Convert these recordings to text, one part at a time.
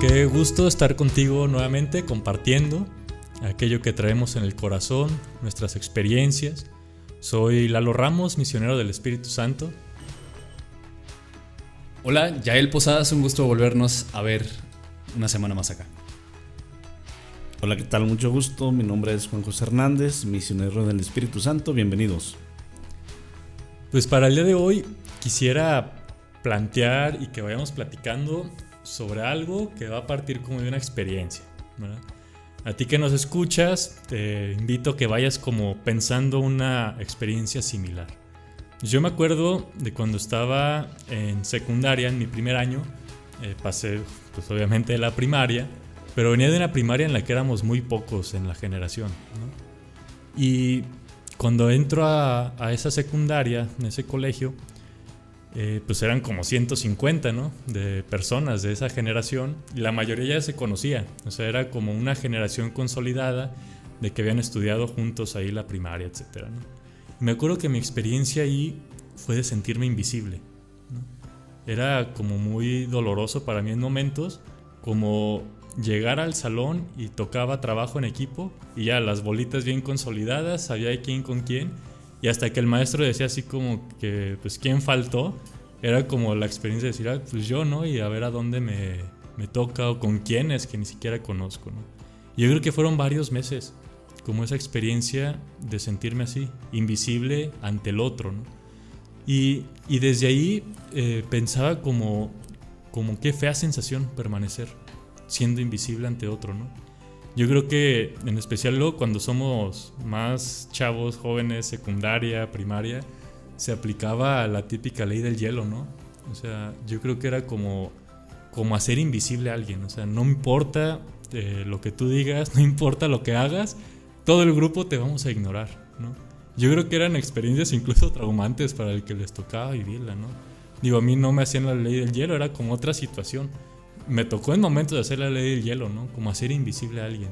Qué gusto estar contigo nuevamente compartiendo aquello que traemos en el corazón, nuestras experiencias. Soy Lalo Ramos, misionero del Espíritu Santo. Hola, Yael Posadas, un gusto volvernos a ver una semana más acá. Hola, ¿qué tal? Mucho gusto, mi nombre es Juan José Hernández, misionero del Espíritu Santo, bienvenidos. Pues para el día de hoy quisiera plantear y que vayamos platicando sobre algo que va a partir como de una experiencia, ¿verdad? A ti que nos escuchas, te invito a que vayas como pensando una experiencia similar. Yo me acuerdo de cuando estaba en secundaria, en mi primer año, pasé pues obviamente de la primaria, pero venía de una primaria en la que éramos muy pocos en la generación, ¿no? Y cuando entro a esa secundaria, en ese colegio, pues eran como 150, ¿no? De personas de esa generación, y la mayoría ya se conocía, o sea, era como una generación consolidada de que habían estudiado juntos ahí la primaria, etcétera, ¿no? Y me acuerdo que mi experiencia ahí fue de sentirme invisible, ¿no? Era como muy doloroso para mí en momentos, como llegar al salón y tocaba trabajo en equipo y ya las bolitas bien consolidadas, sabía quién con quién, y hasta que el maestro decía así como que pues quién faltó, era como la experiencia de decir, pues yo, ¿no? Y a ver a dónde me toca o con quiénes que ni siquiera conozco, ¿no? Y yo creo que fueron varios meses como esa experiencia de sentirme así, invisible ante el otro, ¿no? Y desde ahí pensaba como qué fea sensación permanecer siendo invisible ante otro, ¿no? Yo creo que en especial luego cuando somos más chavos, jóvenes, secundaria, primaria, se aplicaba la típica ley del hielo, ¿no? O sea, yo creo que era como hacer invisible a alguien, o sea, no importa lo que tú digas, no importa lo que hagas, todo el grupo te vamos a ignorar, ¿no? Yo creo que eran experiencias incluso traumantes para el que les tocaba vivirla, ¿no? Digo, a mí no me hacían la ley del hielo, era como otra situación. Me tocó en momentos de hacer la ley del hielo, ¿no? Como hacer invisible a alguien.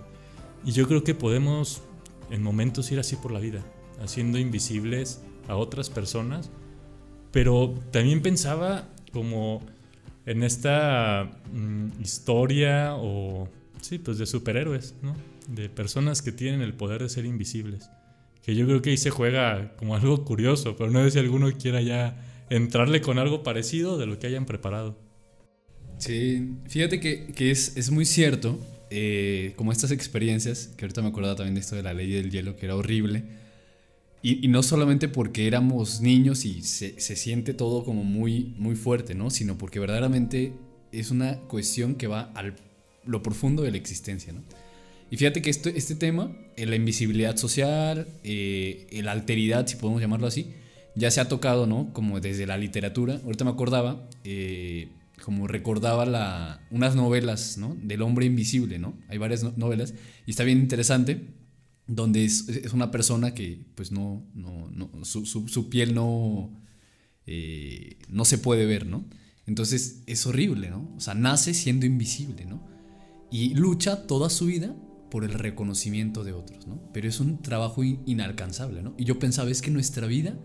Y yo creo que podemos en momentos ir así por la vida, haciendo invisibles a otras personas. Pero también pensaba como en esta historia o sí, pues de superhéroes, ¿no? De personas que tienen el poder de ser invisibles. Que yo creo que ahí se juega como algo curioso, pero no sé si alguno quiera ya entrarle con algo parecido de lo que hayan preparado. Sí, fíjate que es muy cierto, como estas experiencias, que ahorita me acordaba también de esto de la ley del hielo, que era horrible, y no solamente porque éramos niños y se siente todo como muy, muy fuerte, ¿no? Sino porque verdaderamente es una cuestión que va a lo profundo de la existencia, ¿no? Y fíjate que este tema, la invisibilidad social, la alteridad, si podemos llamarlo así, ya se ha tocado, ¿no? Como desde la literatura. Ahorita me acordaba, como recordaba unas novelas, ¿no? Del hombre invisible, ¿no? Hay varias novelas y está bien interesante, donde es una persona que pues su piel no se puede ver, ¿no? Entonces es horrible, ¿no? O sea, nace siendo invisible, ¿no? Y lucha toda su vida por el reconocimiento de otros, ¿no? Pero es un trabajo inalcanzable, ¿no? Y yo pensaba, es que nuestra vida,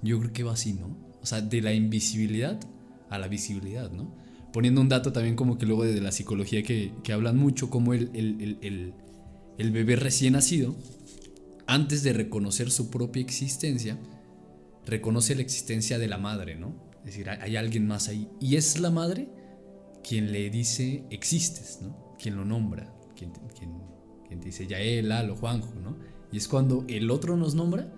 yo creo que va así, ¿no? O sea, de la invisibilidad a la visibilidad, ¿no? Poniendo un dato también como que luego de la psicología que hablan mucho, como el bebé recién nacido, antes de reconocer su propia existencia, reconoce la existencia de la madre, ¿no? Es decir, hay alguien más ahí. Y es la madre quien le dice, existes, ¿no? Quien lo nombra, quien te dice, Yael, Lalo, Juanjo, ¿no? Y es cuando el otro nos nombra,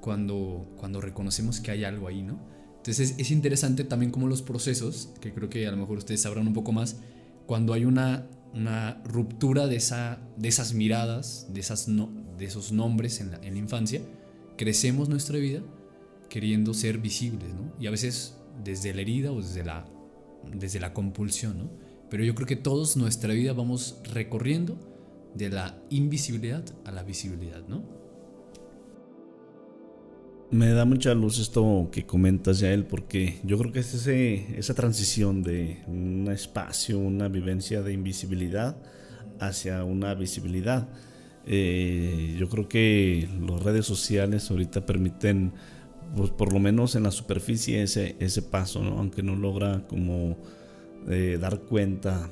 cuando reconocemos que hay algo ahí, ¿no? Entonces es interesante también como los procesos, que creo que a lo mejor ustedes sabrán un poco más, cuando hay una ruptura de esas miradas, de esos nombres en la infancia, crecemos nuestra vida queriendo ser visibles, ¿no? Y a veces desde la herida o desde la compulsión, ¿no? Pero yo creo que todos nuestra vida vamos recorriendo de la invisibilidad a la visibilidad, ¿no? Me da mucha luz esto que comentas, Yael, porque yo creo que es esa transición de un espacio, una vivencia de invisibilidad hacia una visibilidad. Yo creo que las redes sociales ahorita permiten, pues, por lo menos en la superficie, ese paso, ¿no? Aunque no logra como dar cuenta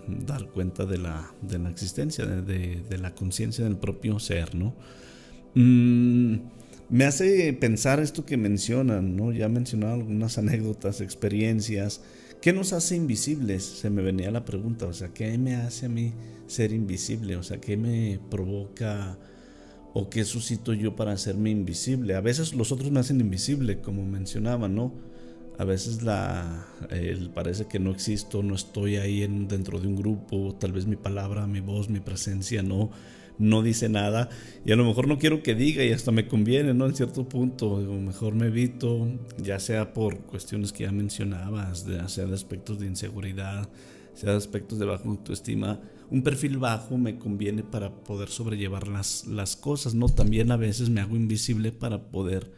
de la existencia, de la conciencia del propio ser, ¿no? Me hace pensar esto que mencionan, ¿no? Ya mencionaba algunas anécdotas, experiencias. ¿Qué nos hace invisibles? Se me venía la pregunta, o sea, ¿qué me hace a mí ser invisible? O sea, ¿qué me provoca o qué suscito yo para hacerme invisible? A veces los otros me hacen invisible, como mencionaba, ¿no? A veces parece que no existo, no estoy ahí dentro de un grupo, tal vez mi palabra, mi voz, mi presencia no dice nada, y a lo mejor no quiero que diga y hasta me conviene, ¿no? En cierto punto, mejor me evito, ya sea por cuestiones que ya mencionabas, sea de aspectos de inseguridad, sea de aspectos de baja autoestima. Un perfil bajo me conviene para poder sobrellevar las cosas, ¿no? También a veces me hago invisible para poder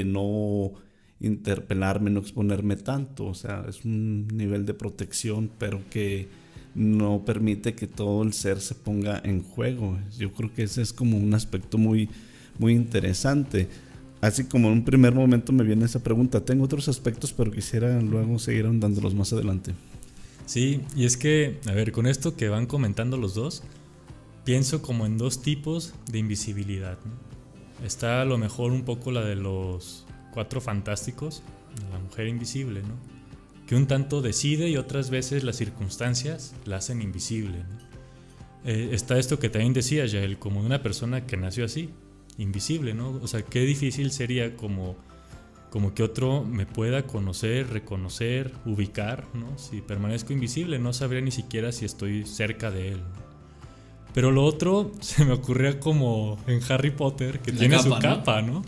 no interpelarme, no exponerme tanto. O sea, es un nivel de protección, pero que no permite que todo el ser se ponga en juego. Yo creo que ese es como un aspecto muy, muy interesante. Así como en un primer momento me viene esa pregunta. Tengo otros aspectos, pero quisiera luego seguir ahondándolos más adelante. Sí, y es que, a ver, con esto que van comentando los dos, pienso como en dos tipos de invisibilidad, ¿no? Está a lo mejor un poco la de los Cuatro Fantásticos, la mujer invisible, ¿no? Que un tanto decide y otras veces las circunstancias la hacen invisible, ¿no? Está esto que también decía Yael, como de una persona que nació así, invisible, ¿no? O sea, qué difícil sería como que otro me pueda conocer, reconocer, ubicar, ¿no? Si permanezco invisible, no sabría ni siquiera si estoy cerca de él, ¿no? Pero lo otro se me ocurría como en Harry Potter, que tiene su capa, ¿no?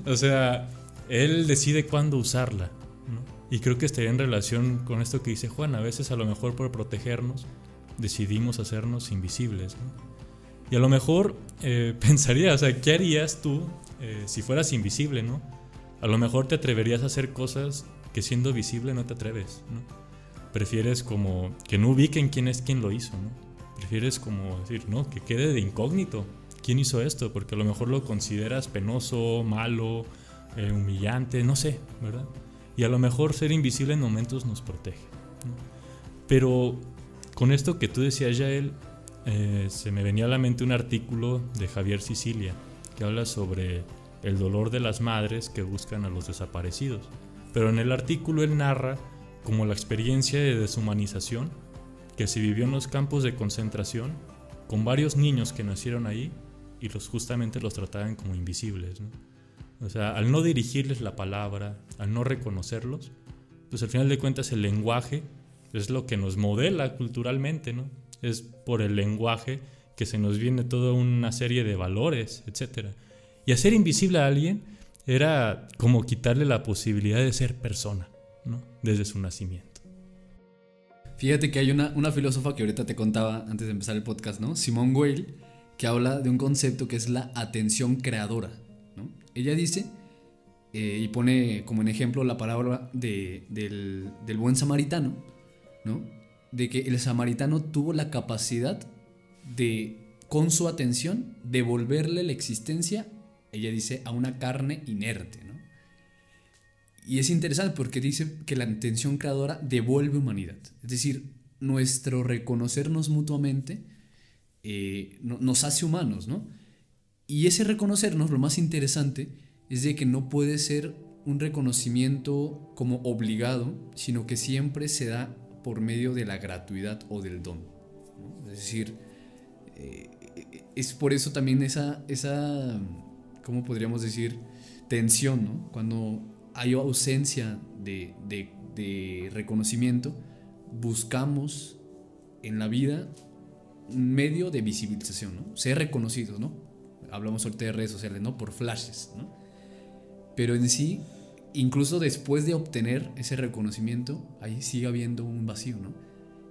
O sea, él decide cuándo usarla, ¿no? Y creo que estaría en relación con esto que dice Juan. A veces a lo mejor por protegernos decidimos hacernos invisibles, ¿no? Y a lo mejor pensaría, o sea, ¿qué harías tú si fueras invisible, ¿no? A lo mejor te atreverías a hacer cosas que siendo visible no te atreves, ¿no? Prefieres como que no ubiquen quién es quien lo hizo, ¿no? Prefieres como decir, no, que quede de incógnito quién hizo esto, porque a lo mejor lo consideras penoso, malo, humillante, no sé, ¿verdad? Y a lo mejor ser invisible en momentos nos protege, ¿no? Pero con esto que tú decías, Yael, se me venía a la mente un artículo de Javier Sicilia que habla sobre el dolor de las madres que buscan a los desaparecidos. Pero en el artículo él narra como la experiencia de deshumanización que se vivió en los campos de concentración con varios niños que nacieron ahí y justamente los trataban como invisibles, ¿no? O sea, al no dirigirles la palabra, al no reconocerlos, pues al final de cuentas el lenguaje es lo que nos modela culturalmente, ¿no? Es por el lenguaje que se nos viene toda una serie de valores, etcétera. Y hacer invisible a alguien era como quitarle la posibilidad de ser persona, ¿no? Desde su nacimiento. Fíjate que hay una filósofa que ahorita te contaba antes de empezar el podcast, ¿no? Simone Weil, que habla de un concepto que es la atención creadora, ¿no? Ella dice, y pone como en ejemplo la parábola del buen samaritano, ¿no? De que el samaritano tuvo la capacidad de, con su atención, devolverle la existencia, ella dice, a una carne inerte, ¿no? Y es interesante porque dice que la atención creadora devuelve humanidad. Es decir, nuestro reconocernos mutuamente nos hace humanos, ¿no? Y ese reconocernos, lo más interesante, es de que no puede ser un reconocimiento como obligado, sino que siempre se da por medio de la gratuidad o del don, ¿no? Es decir, es por eso también esa ¿cómo podríamos decir? Tensión, ¿no? Cuando hay ausencia de reconocimiento, buscamos en la vida un medio de visibilización, ¿no? Ser reconocidos, ¿no? Hablamos ahorita de redes sociales, ¿no? Por flashes, ¿no? Pero en sí, incluso después de obtener ese reconocimiento, ahí sigue habiendo un vacío, ¿no?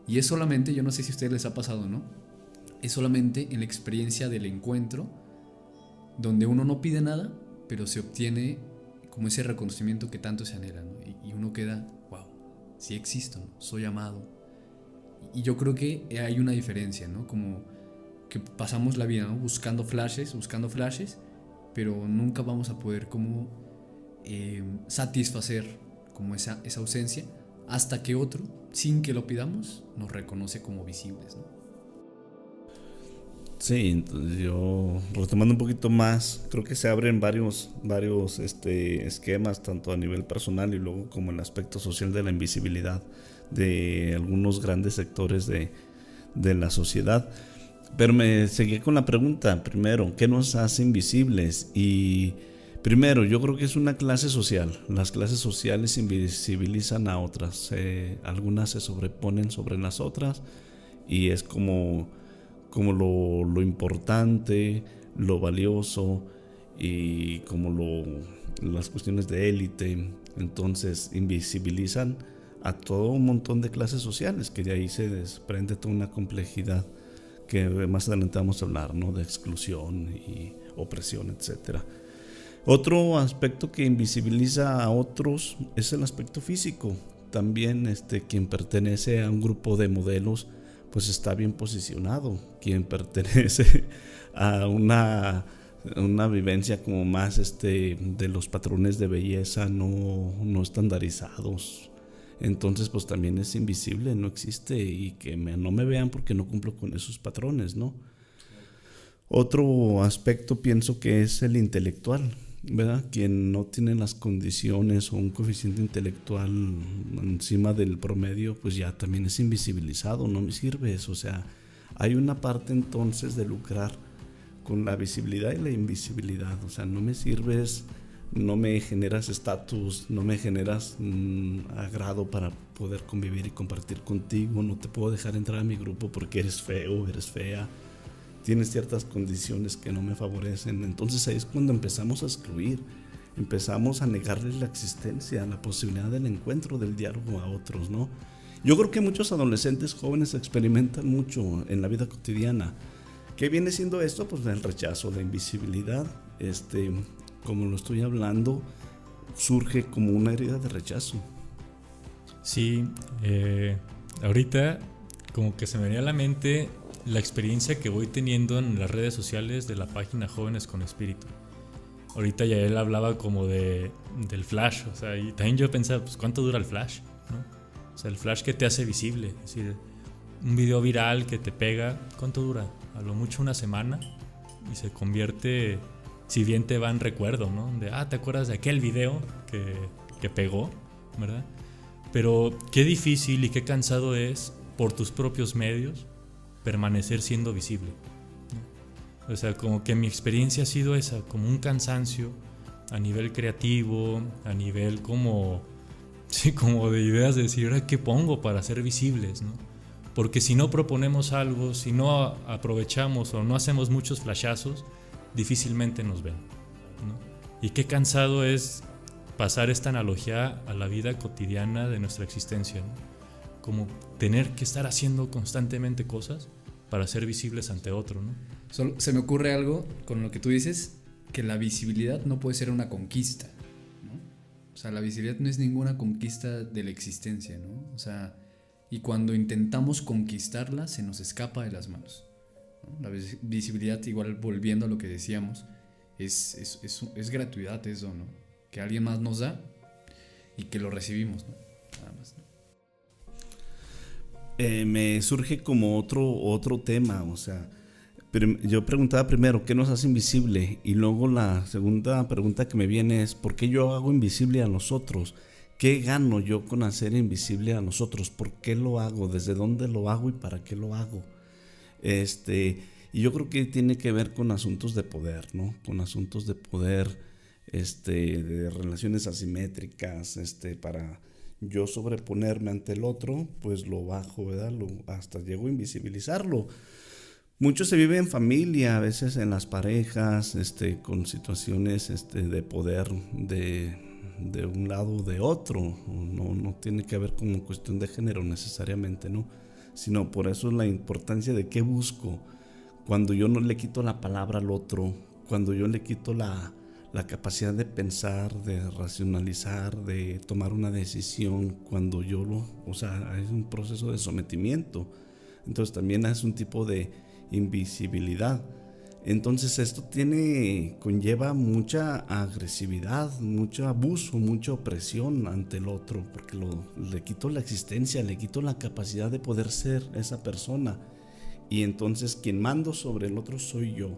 Y es solamente, yo no sé si a ustedes les ha pasado, ¿no? Es solamente en la experiencia del encuentro donde uno no pide nada, pero se obtiene como ese reconocimiento que tanto se anhela, ¿no? Y uno queda, wow, sí existo, ¿no? Soy amado. Y yo creo que hay una diferencia, ¿no? Como que pasamos la vida, ¿no? Buscando flashes, pero nunca vamos a poder como satisfacer como esa ausencia hasta que otro, sin que lo pidamos, nos reconoce como visibles, ¿no? Sí, entonces yo, retomando un poquito más, creo que se abren varios esquemas, tanto a nivel personal y luego como el aspecto social de la invisibilidad de algunos grandes sectores de la sociedad. Pero me seguí con la pregunta, primero, ¿qué nos hace invisibles? Y primero, yo creo que es una clase social. Las clases sociales invisibilizan a otras, algunas se sobreponen sobre las otras y es como lo importante, lo valioso y como las cuestiones de élite. Entonces invisibilizan a todo un montón de clases sociales, que de ahí se desprende toda una complejidad que más adelante vamos a hablar, ¿no? De exclusión y opresión, etcétera. Otro aspecto que invisibiliza a otros es el aspecto físico. También quien pertenece a un grupo de modelos pues está bien posicionado. Quien pertenece a una vivencia como más de los patrones de belleza no estandarizados, entonces pues también es invisible, no existe, y que no me vean porque no cumplo con esos patrones, ¿no? Otro aspecto pienso que es el intelectual, ¿verdad? Quien no tiene las condiciones o un coeficiente intelectual encima del promedio, pues ya también es invisibilizado, no me sirves. O sea, hay una parte entonces de lucrar con la visibilidad y la invisibilidad. O sea, no me sirves, no me generas estatus, no me generas agrado para poder convivir y compartir contigo, no te puedo dejar entrar a mi grupo porque eres feo, eres fea, tienes ciertas condiciones que no me favorecen. Entonces ahí es cuando empezamos a excluir, empezamos a negarles la existencia, la posibilidad del encuentro, del diálogo a otros, ¿no? Yo creo que muchos adolescentes jóvenes experimentan mucho en la vida cotidiana. ¿Qué viene siendo esto? Pues el rechazo, la invisibilidad, como lo estoy hablando, surge como una herida de rechazo. Sí, ahorita como que se me venía a la mente la experiencia que voy teniendo en las redes sociales de la página Jóvenes con Espíritu. Ahorita ya él hablaba como del flash, o sea, y también yo pensaba, pues ¿cuánto dura el flash? ¿No? O sea, el flash que te hace visible, es decir, un video viral que te pega, ¿cuánto dura? A lo mucho una semana y se convierte, si bien te va en recuerdo, ¿no? ¿Te acuerdas de aquel video que pegó, ¿verdad? Pero qué difícil y qué cansado es por tus propios medios permanecer siendo visible, ¿no? O sea, como que mi experiencia ha sido esa, como un cansancio a nivel creativo, a nivel como de ideas de decir, ¿ahora qué pongo para ser visibles, ¿no? Porque si no proponemos algo, si no aprovechamos o no hacemos muchos flashazos, difícilmente nos ven, ¿no? Y qué cansado es pasar esta analogía a la vida cotidiana de nuestra existencia, ¿no? Como tener que estar haciendo constantemente cosas para ser visibles ante otro, ¿no? Solo se me ocurre algo con lo que tú dices, que la visibilidad no puede ser una conquista, ¿no? O sea, la visibilidad no es ninguna conquista de la existencia, ¿no? O sea, y cuando intentamos conquistarla se nos escapa de las manos, ¿no? La visibilidad, igual volviendo a lo que decíamos, es gratuidad eso, ¿no? Que alguien más nos da y que lo recibimos, ¿no? Nada más, ¿no? Me surge como otro tema, o sea, yo preguntaba primero, ¿qué nos hace invisible? Y luego la segunda pregunta que me viene es, ¿por qué yo hago invisible a los otros? ¿Qué gano yo con hacer invisible a los otros? ¿Por qué lo hago? ¿Desde dónde lo hago y para qué lo hago? Y yo creo que tiene que ver con asuntos de poder, ¿no? Con asuntos de poder, de relaciones asimétricas, para yo sobreponerme ante el otro, pues lo bajo, ¿verdad? Hasta llego a invisibilizarlo. Mucho se vive en familia, a veces en las parejas, con situaciones de poder de un lado o de otro. No tiene que ver como cuestión de género necesariamente, ¿no? Sino por eso es la importancia de qué busco. Cuando yo no le quito la palabra al otro, cuando yo le quito la capacidad de pensar, de racionalizar, de tomar una decisión, cuando yo es un proceso de sometimiento. Entonces también es un tipo de invisibilidad. Entonces esto conlleva mucha agresividad, mucho abuso, mucha opresión ante el otro, porque le quito la existencia, le quito la capacidad de poder ser esa persona. Y entonces quien mando sobre el otro soy yo.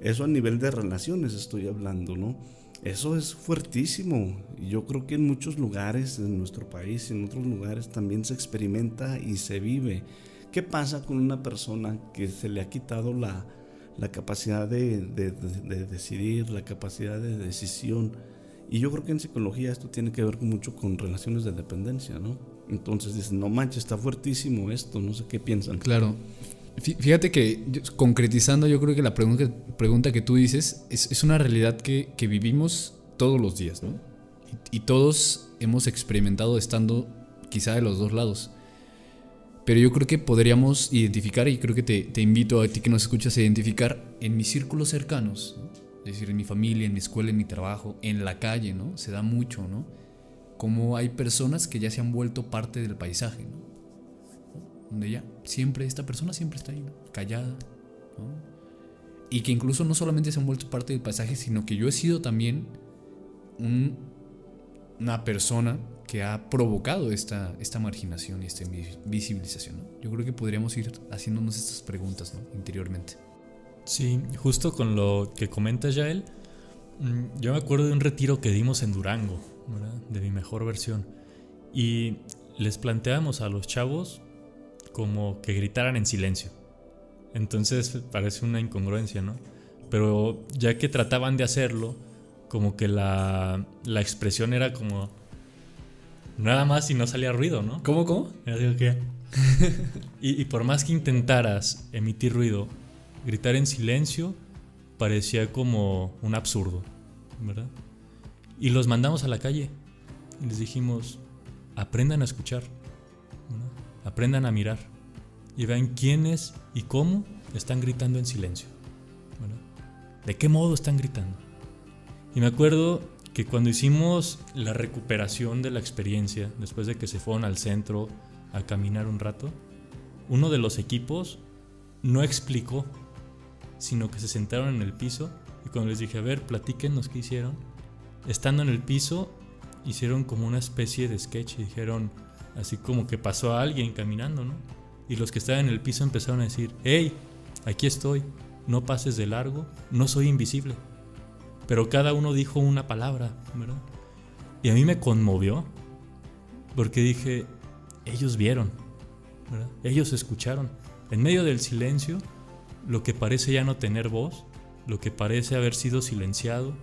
Eso a nivel de relaciones estoy hablando, ¿no? Eso es fuertísimo. Yo creo que en muchos lugares, en nuestro país y en otros lugares también se experimenta y se vive. ¿Qué pasa con una persona que se le ha quitado la capacidad de decidir, la capacidad de decisión? Y yo creo que en psicología esto tiene que ver mucho con relaciones de dependencia, ¿no? Entonces dicen, no manches, está fuertísimo esto, no sé qué piensan. Claro. Fíjate que concretizando, yo creo que la pregunta que tú dices es una realidad que vivimos todos los días, ¿no? Y todos hemos experimentado estando quizá de los dos lados. Pero yo creo que podríamos identificar, y creo que te invito a ti que nos escuchas a identificar en mis círculos cercanos, ¿no? Es decir, en mi familia, en mi escuela, en mi trabajo, en la calle, ¿no? Se da mucho, ¿no? Como hay personas que ya se han vuelto parte del paisaje, ¿no? Donde ya esta persona siempre está ahí, ¿no? Callada, ¿no? Y que incluso no solamente se han vuelto parte del paisaje, sino que yo he sido también una persona que ha provocado esta marginación y esta visibilización, ¿no? Yo creo que podríamos ir haciéndonos estas preguntas, ¿no? Interiormente. Sí, justo con lo que comenta Yael, yo me acuerdo de un retiro que dimos en Durango, ¿verdad? De mi mejor versión, y les planteamos a los chavos como que gritaran en silencio. Entonces parece una incongruencia, ¿no? Pero ya que trataban de hacerlo, como que la expresión era como nada más y no salía ruido, ¿no? ¿Cómo? Yo digo, ¿qué? y por más que intentaras emitir ruido, gritar en silencio parecía como un absurdo, ¿verdad? Y los mandamos a la calle y les dijimos, aprendan a escuchar, ¿verdad? Aprendan a mirar y vean quiénes y cómo están gritando en silencio, ¿verdad? ¿De qué modo están gritando? Y me acuerdo que cuando hicimos la recuperación de la experiencia, después de que se fueron al centro a caminar un rato, uno de los equipos no explicó, sino que se sentaron en el piso, y cuando les dije, a ver, platíquenos qué hicieron, estando en el piso hicieron como una especie de sketch y dijeron, así como que pasó a alguien caminando, ¿no? Y los que estaban en el piso empezaron a decir, hey, aquí estoy, no pases de largo, no soy invisible. Pero cada uno dijo una palabra, ¿verdad? Y a mí me conmovió, porque dije, ellos vieron, ¿verdad? Ellos escucharon. En medio del silencio, lo que parece ya no tener voz, lo que parece haber sido silenciado,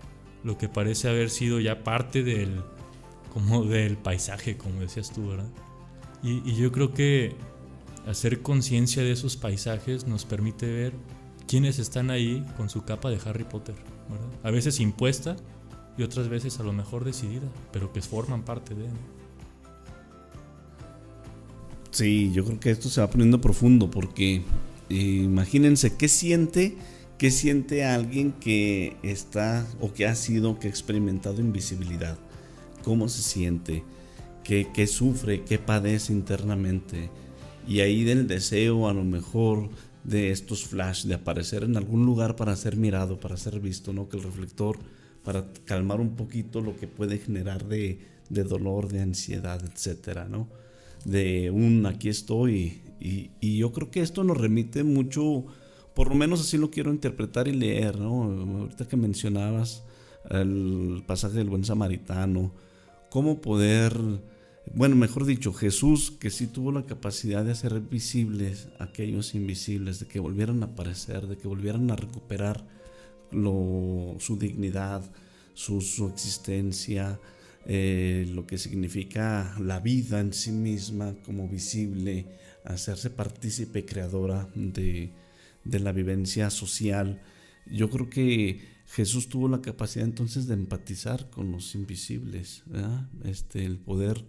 lo que parece haber sido ya parte del paisaje, como decías tú, ¿verdad? Y yo creo que hacer conciencia de esos paisajes nos permite ver quiénes están ahí con su capa de Harry Potter, ¿verdad? A veces impuesta y otras veces a lo mejor decidida, pero que forman parte de él. Sí, yo creo que esto se va poniendo profundo porque imagínense qué siente alguien que está o que ha experimentado invisibilidad. ¿Cómo se siente? ¿Qué sufre? ¿Qué padece internamente? Y ahí del deseo a lo mejor de estos flash de aparecer en algún lugar para ser mirado, para ser visto, ¿no? Que el reflector, para calmar un poquito lo que puede generar de dolor, de ansiedad, etcétera, ¿no? De aquí estoy. Y yo creo que esto nos remite mucho, por lo menos así lo quiero interpretar y leer, ¿no? Ahorita que mencionabas el pasaje del buen samaritano, cómo poder, bueno, mejor dicho, Jesús, que sí tuvo la capacidad de hacer visibles a aquellos invisibles, de que volvieran a aparecer, de que volvieran a recuperar su dignidad, su existencia, lo que significa la vida en sí misma como visible, hacerse partícipe creadora de la vivencia social. Yo creo que Jesús tuvo la capacidad entonces de empatizar con los invisibles, ¿verdad? El poder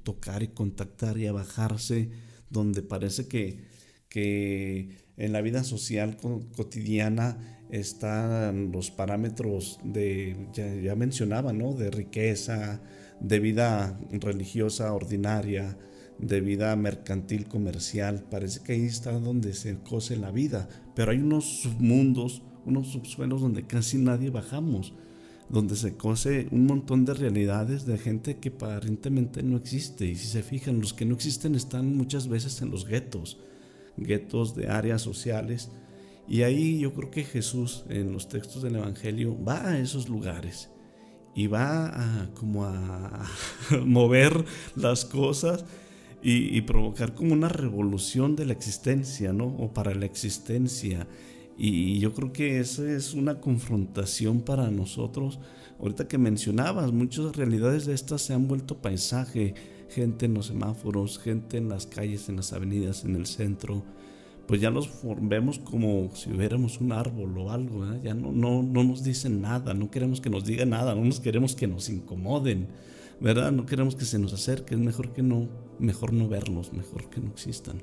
tocar y contactar y abajarse donde parece que en la vida social cotidiana están los parámetros ya mencionaba, ¿no? De riqueza, de vida religiosa ordinaria, de vida mercantil comercial. Parece que ahí está donde se cose la vida, pero hay unos submundos, unos subsuelos donde casi nadie bajamos, donde se cose un montón de realidades de gente que aparentemente no existe. Y si se fijan, los que no existen están muchas veces en los guetos de áreas sociales. Y ahí yo creo que Jesús en los textos del Evangelio va a esos lugares y va como a mover las cosas y provocar como una revolución de la existencia, ¿no? O para la existencia. Y yo creo que esa es una confrontación para nosotros. Ahorita que mencionabas, muchas realidades de estas se han vuelto paisaje. Gente en los semáforos, gente en las calles, en las avenidas, en el centro. Pues ya los vemos como si hubiéramos un árbol o algo, ¿eh? Ya no nos dicen nada, no queremos que nos digan nada, no nos queremos que nos incomoden, ¿verdad? No queremos que se nos acerque, es mejor no verlos, mejor que no existan.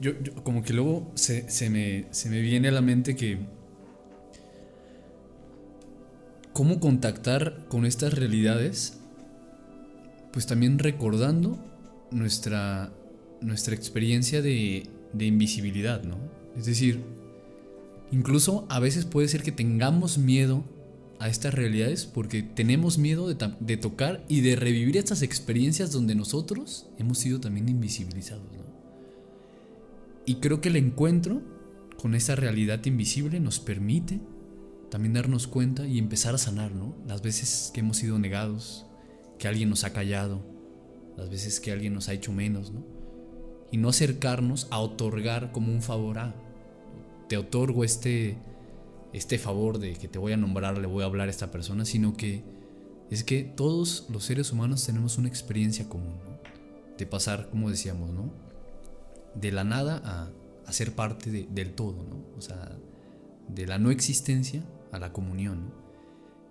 Yo como que luego se me viene a la mente que cómo contactar con estas realidades, pues también recordando nuestra experiencia de invisibilidad, ¿no? Es decir, incluso a veces puede ser que tengamos miedo a estas realidades porque tenemos miedo de tocar y de revivir estas experiencias donde nosotros hemos sido también invisibilizados, ¿no? Y creo que el encuentro con esa realidad invisible nos permite también darnos cuenta y empezar a sanar, ¿no? Las veces que hemos sido negados, que alguien nos ha callado, las veces que alguien nos ha hecho menos, ¿no? Y no acercarnos a otorgar como un favor te otorgo este favor de que te voy a nombrar, le voy a hablar a esta persona, sino que es que todos los seres humanos tenemos una experiencia común, ¿no? De pasar, como decíamos, ¿no? De la nada a ser parte del todo, ¿no? O sea, de la no existencia a la comunión, ¿no?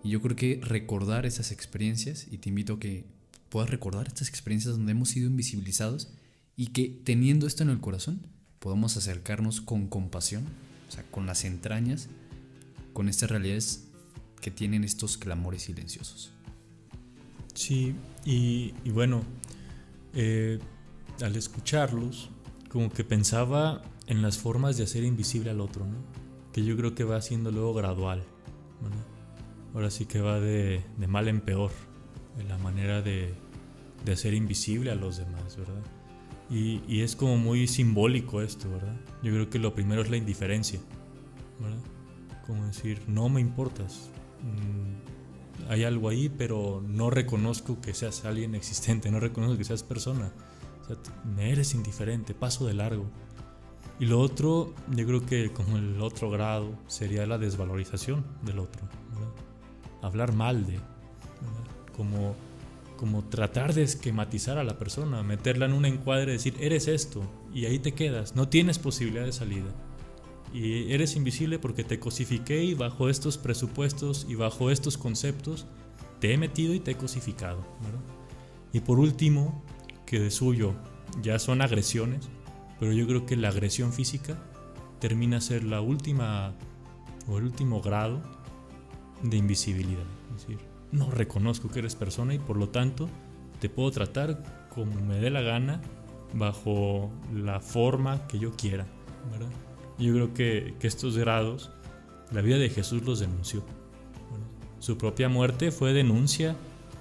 Y yo creo que recordar esas experiencias, y te invito a que puedas recordar estas experiencias donde hemos sido invisibilizados y que teniendo esto en el corazón podamos acercarnos con compasión, o sea, con las entrañas, con estas realidades que tienen estos clamores silenciosos. Sí, y bueno, al escucharlos, como que pensaba en las formas de hacer invisible al otro, ¿no? Que yo creo que va siendo luego gradual, ¿verdad? Ahora sí que va de mal en peor, en la manera de hacer invisible a los demás, ¿verdad? Y es como muy simbólico esto, ¿verdad? Yo creo que lo primero es la indiferencia, ¿verdad? Como decir, no me importas, hay algo ahí, pero no reconozco que seas alguien existente, no reconozco que seas persona. O sea, me eres indiferente, paso de largo. Y lo otro, yo creo que como el otro grado sería la desvalorización del otro, ¿verdad? Hablar mal de, ¿verdad? Como tratar de esquematizar a la persona, meterla en un encuadre, decir, eres esto, y ahí te quedas, no tienes posibilidad de salida. Y eres invisible porque te cosifiqué y bajo estos presupuestos y bajo estos conceptos te he metido y te he cosificado, ¿verdad? Y por último, que de suyo ya son agresiones, pero yo creo que la agresión física termina a ser la última o el último grado de invisibilidad. Es decir, no reconozco que eres persona y por lo tanto te puedo tratar como me dé la gana bajo la forma que yo quiera, ¿verdad? Yo creo que estos grados la vida de Jesús los denunció, ¿verdad? Su propia muerte fue denuncia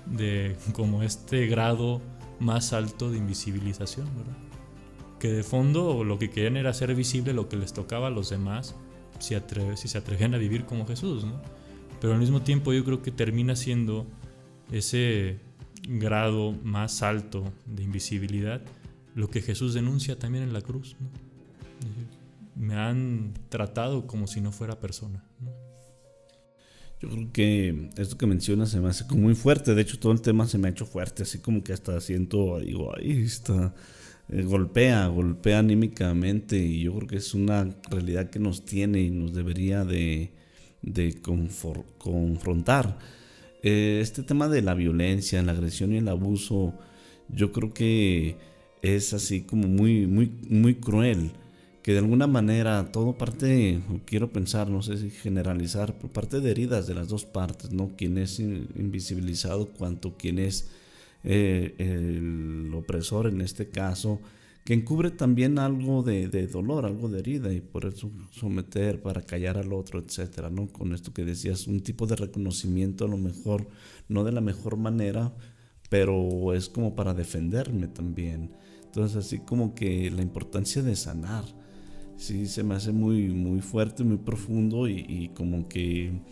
de como este grado más alto de invisibilización, ¿verdad? Que de fondo lo que querían era hacer visible lo que les tocaba a los demás si se atrevían a vivir como Jesús, ¿no? Pero al mismo tiempo yo creo que termina siendo ese grado más alto de invisibilidad lo que Jesús denuncia también en la cruz, ¿no? Me han tratado como si no fuera persona, ¿no? Yo creo que esto que mencionas se me hace como muy fuerte. De hecho, todo el tema se me ha hecho fuerte, así como que hasta siento, digo, ahí está, golpea anímicamente. Y yo creo que es una realidad que nos tiene y nos debería de confrontar. Este tema de la violencia, la agresión y el abuso, yo creo que es así como muy cruel. Que de alguna manera todo parte, quiero pensar, no sé si generalizar, pero parte de heridas de las dos partes, ¿no? Quien es invisibilizado cuanto quien es el opresor en este caso, que encubre también algo de dolor, algo de herida, y por eso someter para callar al otro, etcétera, ¿no? Con esto que decías, un tipo de reconocimiento a lo mejor, no de la mejor manera, pero es como para defenderme también. Entonces, así como que la importancia de sanar, sí, se me hace muy, muy fuerte, muy profundo, y como que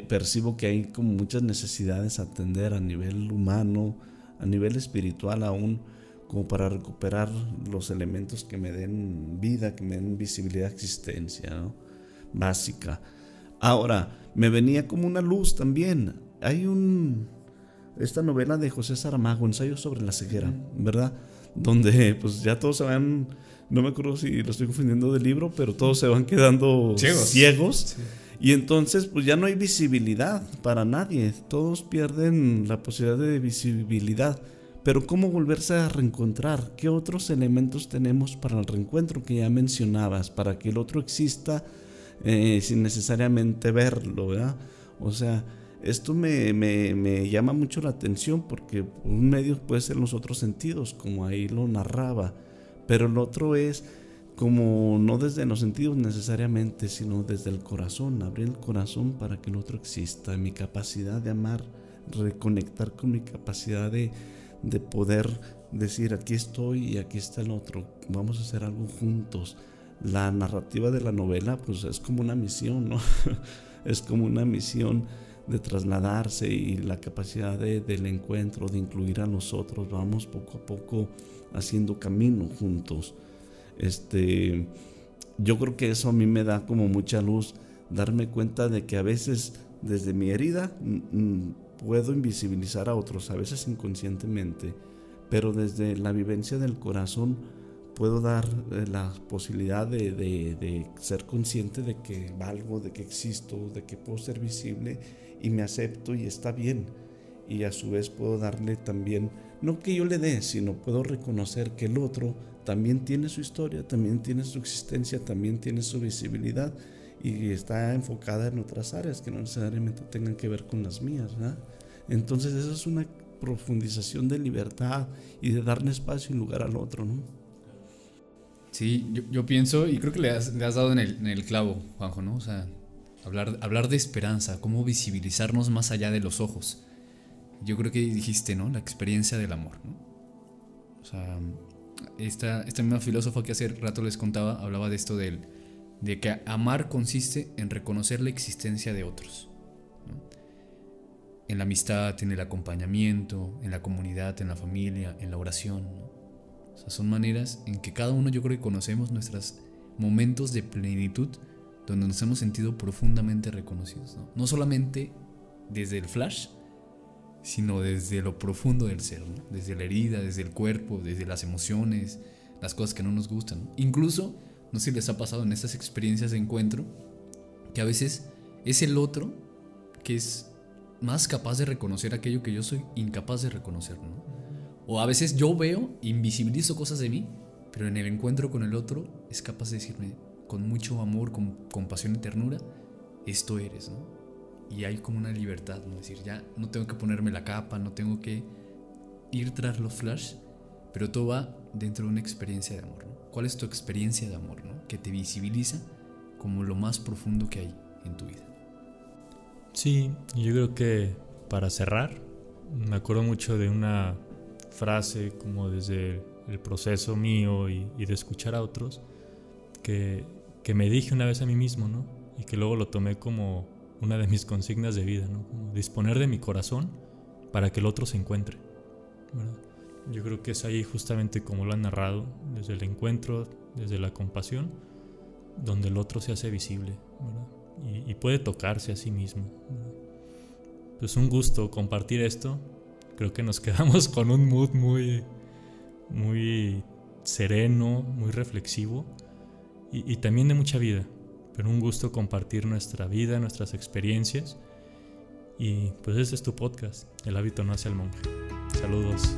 percibo que hay como muchas necesidades a atender a nivel humano, a nivel espiritual aún, como para recuperar los elementos que me den vida, que me den visibilidad, existencia, ¿no? Básica. Ahora, me venía como una luz también. Hay esta novela de José Saramago, Ensayo sobre la ceguera, ¿verdad? Donde pues ya todos se van, no me acuerdo si lo estoy confundiendo del libro, pero todos se van quedando ciegos. Sí. Y entonces pues ya no hay visibilidad para nadie, todos pierden la posibilidad de visibilidad. Pero ¿cómo volverse a reencontrar? ¿Qué otros elementos tenemos para el reencuentro que ya mencionabas? Para que el otro exista sin necesariamente verlo, ¿verdad? O sea, esto me llama mucho la atención, porque un medio puede ser los otros sentidos, como ahí lo narraba, pero el otro es como no desde los sentidos necesariamente, sino desde el corazón, abrir el corazón para que el otro exista, mi capacidad de amar, reconectar con mi capacidad de poder decir aquí estoy y aquí está el otro, vamos a hacer algo juntos. La narrativa de la novela pues es como una misión, ¿no? Es como una misión de trasladarse, y la capacidad del encuentro, de incluir a los otros. Vamos poco a poco haciendo camino juntos. Yo creo que eso a mí me da como mucha luz, darme cuenta de que a veces desde mi herida puedo invisibilizar a otros, a veces inconscientemente, pero desde la vivencia del corazón puedo dar la posibilidad de ser consciente de que valgo, de que existo, de que puedo ser visible y me acepto y está bien. Y a su vez puedo darle también, no que yo le dé, sino puedo reconocer que el otro también tiene su historia, también tiene su existencia, también tiene su visibilidad, y está enfocada en otras áreas que no necesariamente tengan que ver con las mías, ¿verdad? Entonces eso es una profundización de libertad y de darle espacio y lugar al otro, ¿no? Sí, yo pienso, y creo que le has dado en el clavo, Juanjo, ¿no? O sea, hablar de esperanza, cómo visibilizarnos más allá de los ojos. Yo creo que dijiste, ¿no? La experiencia del amor, ¿no? O sea, esta misma filósofa que hace rato les contaba, hablaba de esto de que amar consiste en reconocer la existencia de otros, ¿no? En la amistad, en el acompañamiento, en la comunidad, en la familia, en la oración, ¿no? O sea, son maneras en que cada uno, yo creo que conocemos nuestros momentos de plenitud donde nos hemos sentido profundamente reconocidos, ¿no? No solamente desde el flash, sino desde lo profundo del ser, ¿no? Desde la herida, desde el cuerpo, desde las emociones, las cosas que no nos gustan, ¿no? Incluso, no sé si les ha pasado en estas experiencias de encuentro, que a veces es el otro que es más capaz de reconocer aquello que yo soy incapaz de reconocer, ¿no? O a veces yo veo, invisibilizo cosas de mí, pero en el encuentro con el otro es capaz de decirme con mucho amor, con compasión y ternura, esto eres, ¿no? Y hay como una libertad, ¿no? Es decir, ya no tengo que ponerme la capa, no tengo que ir tras los flash, pero todo va dentro de una experiencia de amor, ¿no? ¿Cuál es tu experiencia de amor, ¿no? Que te visibiliza como lo más profundo que hay en tu vida. Sí, yo creo que para cerrar, me acuerdo mucho de una frase como desde el proceso mío y de escuchar a otros que me dije una vez a mí mismo, ¿no? Y que luego lo tomé como una de mis consignas de vida, ¿no? Como disponer de mi corazón para que el otro se encuentre, ¿verdad? Yo creo que es ahí justamente como lo han narrado, desde el encuentro, desde la compasión, donde el otro se hace visible, ¿verdad? Y puede tocarse a sí mismo, ¿verdad? Pues un gusto compartir esto. Creo que nos quedamos con un mood muy, muy sereno, muy reflexivo y también de mucha vida. Pero un gusto compartir nuestra vida, nuestras experiencias. Y pues este es tu podcast, El hábito no hace al monje. Saludos.